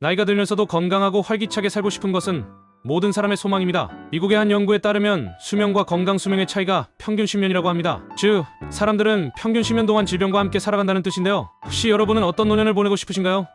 나이가 들면서도 건강하고 활기차게 살고 싶은 것은 모든 사람의 소망입니다. 미국의 한 연구에 따르면 수명과 건강 수명의 차이가 평균 10년이라고 합니다. 즉, 사람들은 평균 10년 동안 질병과 함께 살아간다는 뜻인데요. 혹시 여러분은 어떤 노년을 보내고 싶으신가요?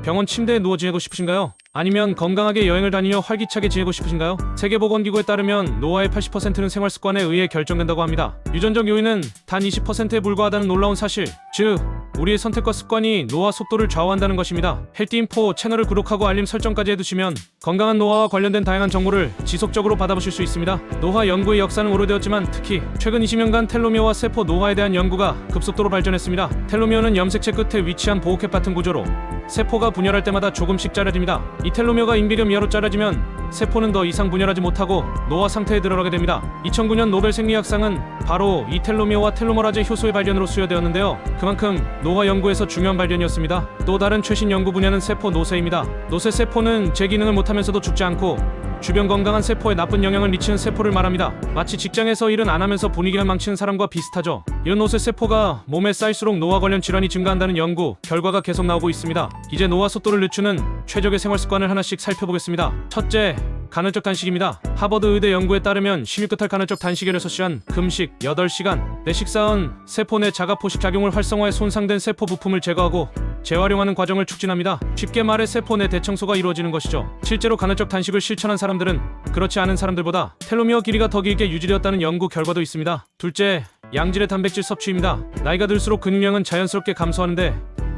병원 침대에 누워 지내고 싶으신가요? 아니면 건강하게 여행을 다니며 활기차게 지내고 싶으신가요? 세계보건기구에 따르면 노화의 80%는 생활습관에 의해 결정된다고 합니다. 유전적 요인은 단 20%에 불과하다는 놀라운 사실, 즉 우리의 선택과 습관이 노화 속도를 좌우한다는 것입니다. 헬티인포 채널을 구독하고 알림 설정까지 해두시면 건강한 노화와 관련된 다양한 정보를 지속적으로 받아보실 수 있습니다. 노화 연구의 역사는 오래되었지만 특히 최근 20년간 텔로미어와 세포 노화에 대한 연구가 급속도로 발전했습니다. 텔로미어는 염색체 끝에 위치한 보호캡 같은 구조로 세포가 분열할 때마다 조금씩 잘라집니다. 이 텔로미어가 인비름 이하로 잘라지면 세포는 더 이상 분열하지 못하고 노화 상태에 들어가게 됩니다. 2009년 노벨 생리학상은 바로 이 텔로미어와 텔로머라제 효소의 발견으로 수여되었는데요. 그만큼 노화 연구에서 중요한 발견이었습니다. 또 다른 최신 연구 분야는 세포 노쇠입니다. 노쇠 세포는 제 기능을 못하면서도 죽지 않고 주변 건강한 세포에 나쁜 영향을 미치는 세포를 말합니다. 마치 직장에서 일은 안 하면서 분위기를 망치는 사람과 비슷하죠. 이런 노쇠 세포가 몸에 쌓일수록 노화 관련 질환이 증가한다는 연구 결과가 계속 나오고 있습니다. 이제 노화 속도를 늦추는 최적의 생활 습관을 하나씩 살펴보겠습니다. 첫째, 간헐적 단식입니다. 하버드 의대 연구에 따르면 16끝할 간헐적 단식을 6시간, 금식 8시간, 내 식사은 세포 내 자가포식 작용을 활성화해 손상된 세포 부품을 제거하고 재활용하는 과정을 촉진합니다. 쉽게 말해 세포 내 대청소가 이루어지는 것이죠. 실제로 간헐적 단식을 실천한 사람들은 그렇지 않은 사람들보다 텔로미어 길이가 더 길게 유지되었다는 연구 결과도 있습니다. 둘째, 양질의 단백질 섭취입니다. 나이가 들수록 근육량은 자연스럽게 감소하는데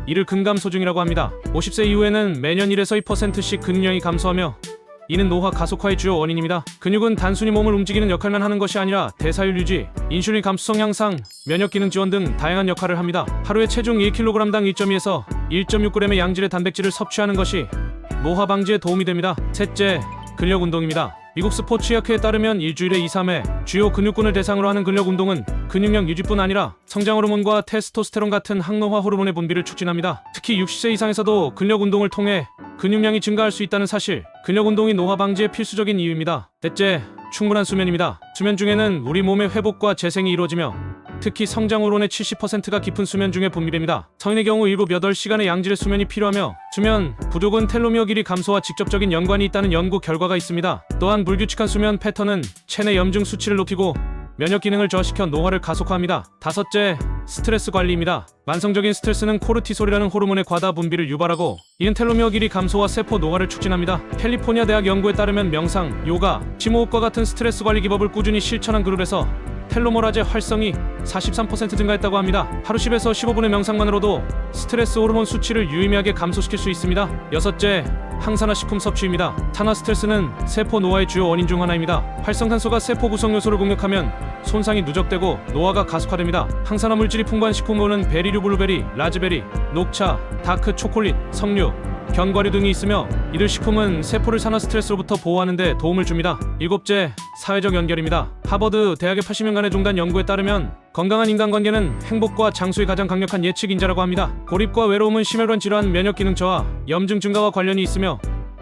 이를 근감소증이라고 합니다. 50세 이후에는 매년 1에서 2%씩 근육량이 감소하며 이는 노화 가속화의 주요 원인입니다. 근육은 단순히 몸을 움직이는 역할만 하는 것이 아니라 대사율 유지, 인슐린 감수성 향상, 면역 기능 지원 등 다양한 역할을 합니다. 하루에 체중 1kg당 1.2에서 1.6g의 양질의 단백질을 섭취하는 것이 노화 방지에 도움이 됩니다. 셋째, 근력 운동입니다. 미국 스포츠의학회에 따르면 일주일에 2-3회 주요 근육군을 대상으로 하는 근력 운동은 근육량 유지뿐 아니라 성장 호르몬과 테스토스테론 같은 항노화 호르몬의 분비를 촉진합니다. 특히 60세 이상에서도 근력 운동을 통해 근육량이 증가할 수 있다는 사실, 근력 운동이 노화 방지에 필수적인 이유입니다. 넷째, 충분한 수면입니다. 수면 중에는 우리 몸의 회복과 재생이 이루어지며 특히 성장 호르몬의 70%가 깊은 수면 중에 분비됩니다. 성인의 경우 일곱 8시간의 양질의 수면이 필요하며 수면 부족은 텔로미어 길이 감소와 직접적인 연관이 있다는 연구 결과가 있습니다. 또한 불규칙한 수면 패턴은 체내 염증 수치를 높이고 면역 기능을 저하시켜 노화를 가속화합니다. 다섯째, 스트레스 관리입니다. 만성적인 스트레스는 코르티솔이라는 호르몬의 과다 분비를 유발하고 이는 텔로미어 길이 감소와 세포 노화를 촉진합니다. 캘리포니아 대학 연구에 따르면 명상, 요가, 심호흡과 같은 스트레스 관리 기법을 꾸준히 실천한 그룹에서 텔로머라제 활성이 43% 증가했다고 합니다. 하루 10에서 15분의 명상만으로도 스트레스 호르몬 수치를 유의미하게 감소시킬 수 있습니다. 여섯째, 항산화 식품 섭취입니다. 탄화 스트레스는 세포 노화의 주요 원인 중 하나입니다. 활성탄소가 세포 구성 요소를 공격하면 손상이 누적되고 노화가 가속화됩니다. 항산화 물질이 풍부한 식품으로는 베리류, 블루베리, 라즈베리, 녹차, 다크 초콜릿, 석류, 견과류 등이 있으며 이들 식품은 세포를 산화 스트레스로부터 보호하는 데 도움을 줍니다. 일곱째, 사회적 연결입니다. 하버드 대학의 80년간의 종단 연구에 따르면 건강한 인간관계는 행복과 장수의 가장 강력한 예측인자라고 합니다. 고립과 외로움은 심혈관 질환, 면역 기능 저하, 염증 증가와 관련이 있으며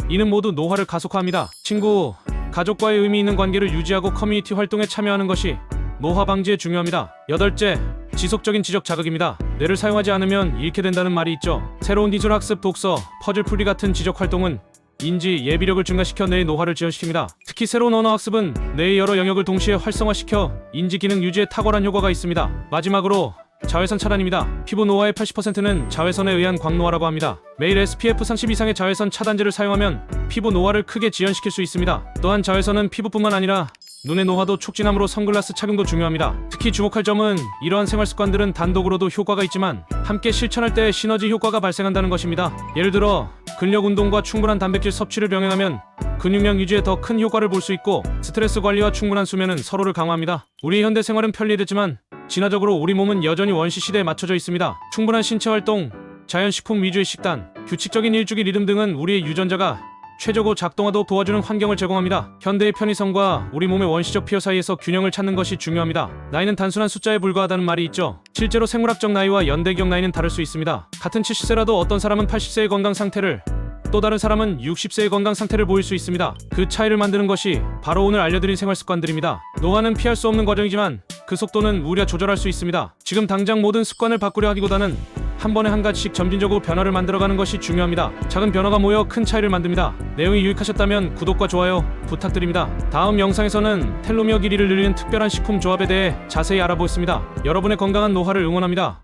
이는 모두 노화를 가속화합니다. 친구, 가족과의 의미 있는 관계를 유지하고 커뮤니티 활동에 참여하는 것이 노화 방지에 중요합니다. 여덟째, 지속적인 지적 자극입니다. 뇌를 사용하지 않으면 잃게 된다는 말이 있죠. 새로운 기술 학습, 독서, 퍼즐 풀이 같은 지적 활동은 인지, 예비력을 증가시켜 뇌의 노화를 지연시킵니다. 특히 새로운 언어 학습은 뇌의 여러 영역을 동시에 활성화시켜 인지 기능 유지에 탁월한 효과가 있습니다. 마지막으로 자외선 차단입니다. 피부 노화의 80%는 자외선에 의한 광노화라고 합니다. 매일 SPF 30 이상의 자외선 차단제를 사용하면 피부 노화를 크게 지연시킬 수 있습니다. 또한 자외선은 피부뿐만 아니라 눈의 노화도 촉진하므로 선글라스 착용도 중요합니다. 특히 주목할 점은 이러한 생활 습관들은 단독으로도 효과가 있지만 함께 실천할 때 시너지 효과가 발생한다는 것입니다. 예를 들어 근력 운동과 충분한 단백질 섭취를 병행하면 근육량 유지에 더 큰 효과를 볼 수 있고 스트레스 관리와 충분한 수면은 서로를 강화합니다. 우리의 현대 생활은 편리해졌지만 진화적으로 우리 몸은 여전히 원시 시대에 맞춰져 있습니다. 충분한 신체 활동, 자연식품 위주의 식단, 규칙적인 일주기 리듬 등은 우리의 유전자가 최적으로 작동하도록 도와주는 환경을 제공합니다. 현대의 편의성과 우리 몸의 원시적 피어 사이에서 균형을 찾는 것이 중요합니다. 나이는 단순한 숫자에 불과하다는 말이 있죠. 실제로 생물학적 나이와 연대기억 나이는 다를 수 있습니다. 같은 70세라도 어떤 사람은 80세의 건강 상태를, 또 다른 사람은 60세의 건강 상태를 보일 수 있습니다. 그 차이를 만드는 것이 바로 오늘 알려드린 생활 습관들입니다. 노화는 피할 수 없는 과정이지만 그 속도는 우리가 조절할 수 있습니다. 지금 당장 모든 습관을 바꾸려 하기보다는 한 번에 한 가지씩 점진적으로 변화를 만들어가는 것이 중요합니다. 작은 변화가 모여 큰 차이를 만듭니다. 내용이 유익하셨다면 구독과 좋아요 부탁드립니다. 다음 영상에서는 텔로미어 길이를 늘리는 특별한 식품 조합에 대해 자세히 알아보겠습니다. 여러분의 건강한 노화를 응원합니다.